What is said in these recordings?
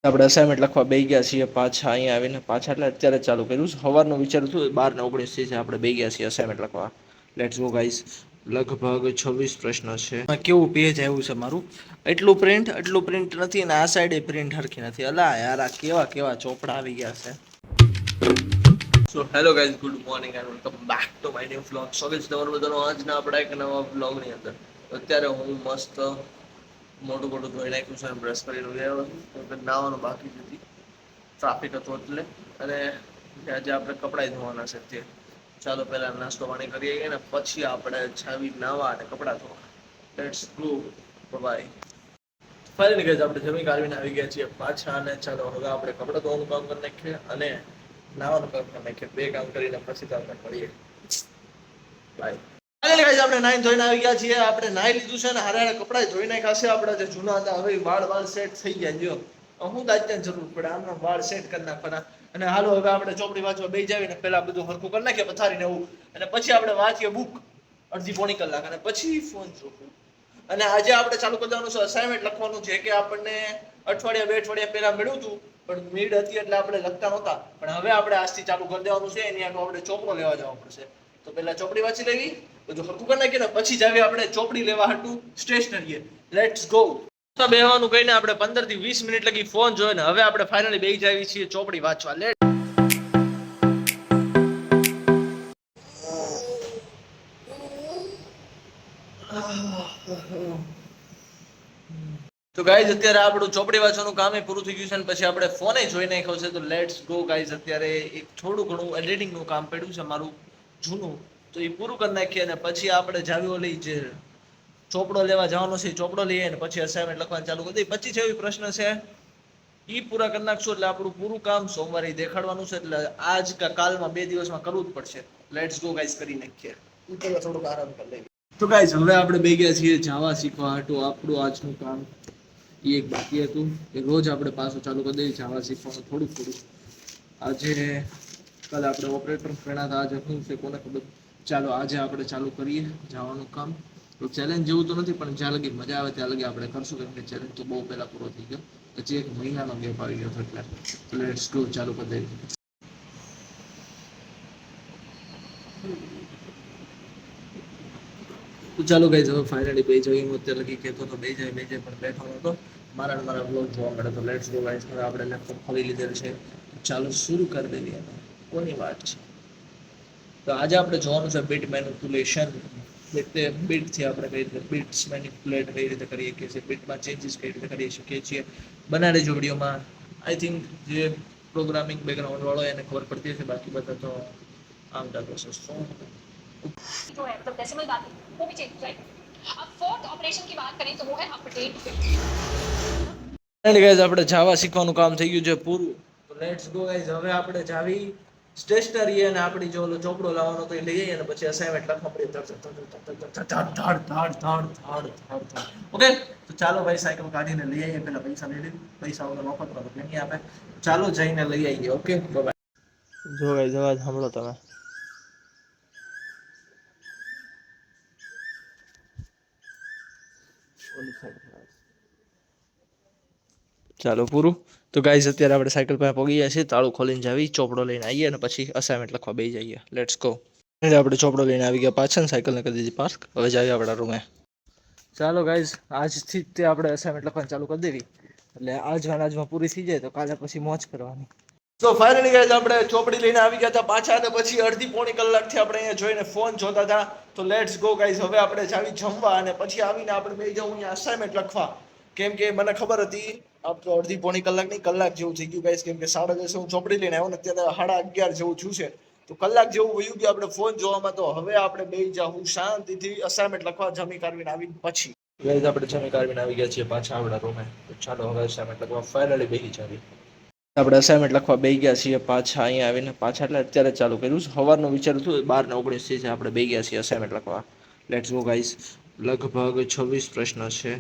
આપણે અસાઇનમેન્ટ લખવા બેસી ગયા છીએ પાછા અહીંયા આવીને પાછા એટલે અત્યારે ચાલુ કર્યું સવારનું વિચારું છું 12:19 છે આપણે બેસી ગયા છીએ અસાઇનમેન્ટ લખવા લેટ્સ ગો ગાઈસ લગભગ 26 પ્રશ્ન છે કેવું પેજ આવ્યું છે મારું એટલું પ્રિન્ટ નથી અને આ સાઈડે પ્રિન્ટ હરખી નથી અલા યાર આ કેવા કેવા ચોપડા આવી ગયા છે so hello guys good morning and welcome back to my new vlog સ્વાગત છે તમારું બધાનું આજના આપણા એક નવા વ્લોગની અંદર અત્યારે હું મસ્ત મોટું ધોઈ નાખ્યું છે અને બ્રશ કરીને ગયો હતો નાવાનું બાકી હતી ટ્રાફિક હતો એટલે અને આજે આપણે કપડાં ધોવાના છે તે ચાલો પહેલા નાસ્તો પાણી કરીએ ને પછી આપણે છાવી નાવા અને કપડાં ધોવા let's go by finally guys આપણે જમી કાઢીને આવી ગયા છીએ પાછા અને ચાલો હવે આપણે કપડાં ધોવાનું કામ કરી નાખીએ અને નાવાનું કામ કરી નાખીએ બે કામ કરીને પછી તમને મળીએ બાય આપણે નાઈ ધોઈને આવી ગયા છીએ આપણે નાઈ લીધું છે ને હારે કપડા ધોઈ નાખ્યા છે આપણા જે જૂના હતા હવે વાળ સેટ થઈ ગયા જો હું દાજ્યાની જરૂર પડે આમનો વાળ સેટ કરી નાખવાના અને હાલો હવે આપણે ચોપડી વાંચવા બેસી જાવીને પહેલા બધું હરખું કરી નાખીએ પથારીને એવું અને પછી આપણે વાંચીએ બુક અડધી પોણી કલાક અને પછી ફોન જોવું અને આજે આપણે ચાલુ કરી દેવાનું છે અસાઇનમેન્ટ લખવાનું છે કે આપણને અઠવાડિયા 2 અઠવાડિયા પહેલા મળ્યું હતું પણ મીડ હતી એટલે આપણે લખતા નહોતા પણ હવે આપણે આજથી ચાલુ કરી દેવાનું છે એની આગળ આપણે ચોપડો લેવા જવા પડશે તો પહેલા ચોપડી વાંચી લેવી બધું હરખું કરી નાખીએ ને પછી જાવી આપણે ચોપડી લેવા હતું સ્ટેશનરીએ લેટ્સ ગો બેહવાનું કહીને આપણે 15 થી 20 મિનિટ લગી ફોન જોયો ને હવે આપણે ફાઇનલી બેસી જાવી છીએ ચોપડી વાંચવા લેટ તો ગાઈઝ અત્યારે આપણું ચોપડી વાંચવાનું કામ પૂરું થઈ ગયું છે અને પછી આપણે ફોને જોઈ નાખ્યો છે તો લેટ્સ ગો ગાઈઝ અત્યારે એક થોડું ઘણું એડિટિંગનું કામ પડ્યું છે મારું જૂનું તો એ પૂરું કરી નાખીએ અને પછી આપણે જાવી ઓલી જે ચોપડો લેવા જવાનો છે ચોપડો લઈએ ને પછી અસાઇનમેન્ટ લખવાનું ચાલુ કરી દઈએ 25 પ્રશ્ન છે એ પૂરા કરી નાખશું એટલે આપણું પૂરું કામ સોમવારે દેખાડવાનું છે એટલે આજ કા કાલમાં 2 દિવસમાં કરવું જ પડશે લેટ્સ ગો ગાઈઝ કરી નાખીએ પહેલા થોડુંક આરામ કરી લઈએ તો ગાઈઝ હવે આપણે બે ગયા છીએ જાવા શીખવા હાટું આપણું આજનું કામ એ એક બાકી હતું કે રોજ આપણે પાછું ચાલુ કરી દઈએ જાવા શીખવાનું થોડું આજે કાલે આપણે ઓપરેટર ભણ્યા હતા આજે શું છે કોને ખબર ચાલો આજે આપણે ચાલુ કરીએ જવાનું કામ તો ચેલેન્જ જેવું તો નથી પણ જ્યાં લગી મજા આવે ત્યાં લગી આપણે કરશું કેમ કે ચેલેન્જ તો બહુ પહેલા પૂરો થઈ ગયો પછી 1 મહિનાનો ગેપ આવી ગયો એટલે લેટ્સ ગો ચાલુ કરી દઈએ તો ચાલો ગાઈઝ હવે ફાઇનલી બે જઈએ હું અત્યારે લગી કહેતો તો બે જાય પણ બેઠો નતો મારા બ્લોગ જોવા મળે તો લેટ્સ ગો ગાઈઝ હવે આપણે લેપટોપ ખોલી લીધેલ છે ચાલો શરૂ કરી દઈએ કોની વાત છે તો આજે આપણે જોવાનું છે બીટ મેનિપ્યુલેશન એટલે બીટથી આપણે કઈ રીતે બીટ્સ મેનિપ્યુલેટ કઈ રીતે કરીએ છીએ બીટમાં ચેન્જીસ કઈ રીતે કરી શકીએ છીએ બનાડે જો વિડીયોમાં આઈ થિંક જે પ્રોગ્રામિંગ બેકગ્રાઉન્ડ વાળો એને ખબર પડતી હશે બાકી બધા તો આમ જાતો છે શું जो है मतलब डेसिमल बात वो भी चेंज राइट अब फोर्थ ऑपरेशन की बात करें तो वो है अपडेट एंड गाइस આપણે જાવા શીખવાનું કામ થઈ ગયું છે પૂરું તો લેટ્સ ગો ગાઈસ હવે આપણે જાવી સ્ટેશનરી અને આપણી જો ચોપડો લાવવાનો તો એ લઈ જઈએ અને પછી અસાઇનમેન્ટ લખવા પડે ઓકે તો ચાલો ભાઈ સાયકલ કાઢીને લઈ આવીએ પહેલા પૈસા લઈ લઈએ પૈસા વગર મફતમાં તો નહીં આપે ચાલો જઈને લઈ આવીએ ઓકે બાય જો ગાઈસ અવાજ સાંભળો તમે ચાલો પૂરું તો ગાઈઝ અત્યારે આપણે સાયકલ પાસે પગી ગયા છીએ તાળું ખોલીને જાવી ચોપડો લઈને આવીએ અને પછી અસાઇનમેન્ટ લખવા બેસી જઈએ લેટ્સ ગો આપણે ચોપડો લઈને આવી ગયા પાછળ સાયકલને કરી દીધી પાર્ક હવે જાવી આપણા રૂમે ચાલો ગાઈઝ આજથી તે આપણે અસાઇનમેન્ટ લખવાનું ચાલુ કરી દેવી એટલે આજમાં પૂરી થઈ જાય તો કાલે પછી મોજ કરવાની તો ફાઇનલી ગાઈઝ આપણે ચોપડી લઈને આવી ગયા હતા પાછા અને પછી અડધી પોણી કલાકથી આપણે અહીંયા જોઈને ફોન જોતા હતા તો લેટ્સ ગો ગાઈઝ હવે આપણે જાવી જમવા અને પછી આવીને આપણે બેસી જવું અહીંયા અસાઇનમેન્ટ લખવા કેમ કે મને ખબર હતી આપ તો અડધી પોણી કલાક નહીં કલાક જેવું થઈ ગયું ગાઈઝ કેમ કે 10:30 હું ચોપડી લઈને આવ્યો ને અત્યારે 11:30 જેવું થયું છે તો કલાક જેવું વયું ગયું આપણે ફોન જોવામાં તો હવે આપણે બેસી જાવું શાંતિથી અસાઇનમેન્ટ લખવા જમી કાઢીને આવીને પછી ગાઈઝ આપણે જમી કાઢીને આવી ગયા છીએ પાછા આપણા રૂમે તો ચાલો હવે અસાઇનમેન્ટ લખવા ફાઇનલી બેસી જાવી આપણે અસાઇનમેન્ટ લખવા બેસી ગયા છીએ પાછા અહીંયા આવીને પાછા એટલે અત્યારે ચાલુ કર્યું સવારનું વિચારું હતું 12:19 છે આપણે બેસી ગયા છીએ અસાઇનમેન્ટ લખવા લેટ્સ ગો ગાઈઝ લગભગ 26 પ્રશ્ન છે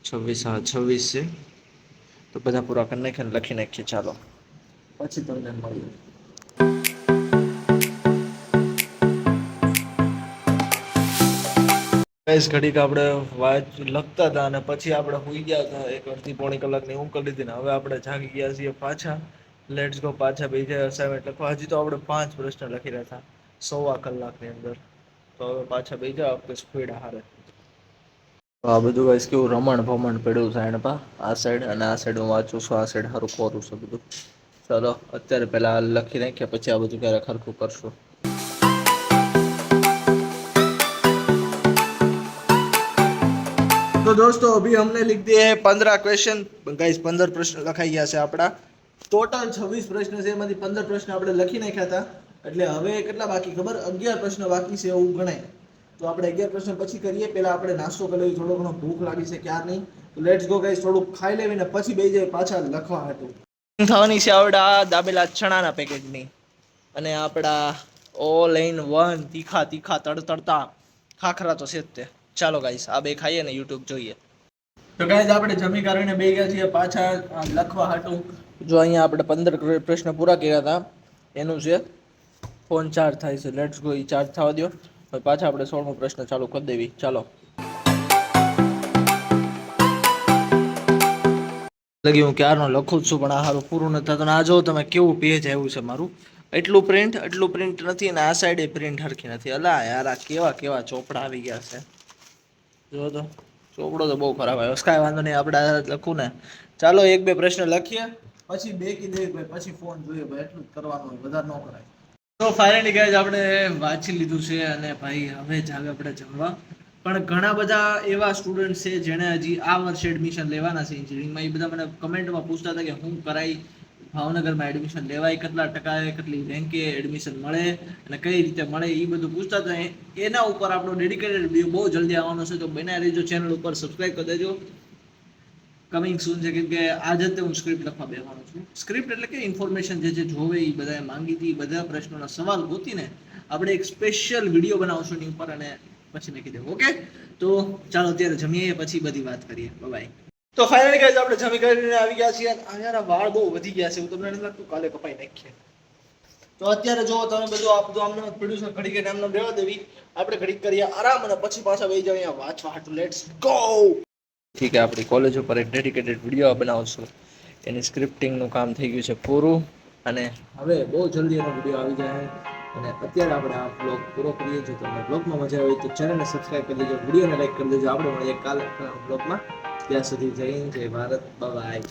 26 છે તો બધા પૂરા કરી નાખીને લખી નાખીએ ચાલો પછી તમને મળીએ ગાઈસ ઘડીક આપણે વાંચ લખતા હતા અને પછી આપણે સુઈ ગયા હતા, એક અડધી પોણી કલાકની ઊંઘ કરી લીધી ને હવે આપણે જાગી ગયા છીએ પાછા. લેટ્સ ગો, પાછા બેસી જાય અસાઇનમેન્ટ લખવા. હજી તો આપણે 5 પ્રશ્ન લખી રહ્યા હતા સવા કલાકની અંદર, તો હવે પાછા બેસી જાવ આપણે સ્પીડ હારે. તો આ બધું ગાઈસ કેવું રમણ ભમણ પડ્યું છે એને પા આ સાઈડ, અને આ સાઈડ હું વાંચું છું, આ સાઈડ સારું કોરું છે બધું. ચલો અત્યારે પહેલા લખી નાખ્યા પછી આ બધું ક્યારે ખરખું કરશું. तो दोस्तों अभी हमने लिख दिए हैं 15 क्वेश्चन गाइस, 15 प्रश्न લખાઈ ગયા છે આપણા. ટોટલ 26 પ્રશ્ન છે, એમાંથી 15 પ્રશ્ન આપણે લખી નાખ્યા હતા. એટલે હવે કેટલા બાકી ખબર? 11 પ્રશ્ન બાકી છે એવું ગણાય. તો આપણે 11 પ્રશ્ન પછી કરીએ. પહેલા આપણે નાસ્તો કરી લઈએ, થોડો ઘણો ભૂખ લાગી છે ક્યાર નહીં. તો લેટ્સ ગો ગાઈસ, થોડુંક ખાઈ લેવીને પછી બેસી જાય પાછા લખવા હતું. થવાની છે આવડા દાબેલા ચણાના પેકેટની અને આપણા ઓલ ઇન વન તીખા તીખા તડતડતા ખાખરા તો છે જ તે. ચાલો ગાઈસ આ બે ખાઈએ ને યુટ્યુબ જોઈએ. તો ગાઈસ આપણે જમી કરીને બે ગયા છીએ પાછા લખવા હાટું. જો અહીંયા આપણે 15 પ્રશ્ન પૂરા કર્યા હતા એનું છે. ફોન ચાર્જ થાય છે, લેટ્સ ગો ઈ ચાર્જ થવા દો. હવે પાછા આપણે 16મો પ્રશ્ન ચાલુ કરી દેવી. ચાલો લગી હું ક્યારનો લખું જ છું પણ આ હારું પૂરું નથી થતું. આ જો તમે કેવું પેજ આવ્યું છે મારું, એટલું પ્રિન્ટ નથી અને આ સાઈડે પ્રિન્ટ હરખી નથી. અલા યાર આ કેવા કેવા ચોપડા આવી ગયા છે. જો તો ચોપડો તો બહુ ખરાબ આવ્યો. કાંઈ વાંધો નહીં, આપણે લખું ને. ચાલો 1-2 પ્રશ્ન લખીએ પછી બેકી દઈએ ભાઈ, પછી ફોન જોઈએ ભાઈ, એટલું જ કરવાનું હોય, વધારે ન કરાય. તો ફાઇનલી ગાઈઝ આપણે વાંચી લીધું છે અને ભાઈ હવે જાવે આપણે જમવા. પણ ઘણા બધા એવા સ્ટુડન્ટ છે જેણે હજી આ વર્ષે એડમિશન લેવાના છે એન્જિનિયરિંગમાં. એ બધા મને કમેન્ટમાં પૂછતા હતા કે હું કરાય ભાવનગરમાં એડમિશન લેવાય, કેટલા ટકાએ કેટલી રેન્કે એડમિશન મળે અને કઈ રીતે મળે, એ બધું પૂછતા હતા. એના ઉપર આપણો ડેડિકેટેડ વિડીયો બહુ જલ્દી આવવાનો છે, તો બનાવી રહેજો. ચેનલ ઉપર સબસ્ક્રાઈબ કરી દેજો. કમિંગ સૂન છે, કેમ કે આજે જ હું સ્ક્રિપ્ટ લખવા બેસવાનો છું. સ્ક્રિપ્ટ એટલે કે ઇન્ફોર્મેશન જે જોવે એ બધાએ માંગી હતી, બધા પ્રશ્નોના સવાલ ગોતીને આપણે એક સ્પેશિયલ વિડીયો બનાવશું એની ઉપર અને પછી મેં કીધું ઓકે. તો ચાલો અત્યારે જમીએ પછી બધી વાત કરીએ. બાય. તો ફાઇનલી ગાઈઝ આપણે જમી કરીને આવી ગયા છીએ. યાર વાળ બહુ વધી ગયા છે, હું તમને નથી લાગતું કાલે કપાઈ નાખીએ. તો અત્યારે જો તમે બધું આ બધું આમને પડ્યું છે, ઘડીક ટાઈમ રહેવા દેવી. આપણે ઘડીક કરીએ આરામ અને પછી પાછા બેસી જાવ અહીંયા વાંચવા હાટું. Let's go. ઠીક છે, આપણી કોલેજ ઉપર એક ડેડિકેટેડ વિડીયો બનાવશું. એની સ્ક્રિપ્ટિંગનું કામ થઈ ગયું છે પૂરું અને હવે બહુ જલ્દી એનો વિડીયો આવી જાય. અને અત્યારે આપણે આ બ્લોગ પૂરો કરીએ. જો તમને બ્લોગમાં મજા આવી તો ચેનલને સબસ્ક્રાઈબ કરી દેજો, વિડીયોને લાઈક કરી દેજો. આપણે મળીએ કાલે બ્લોગમાં. ત્યાં સુધી જય હિન્દ, જય ભારત, બાય.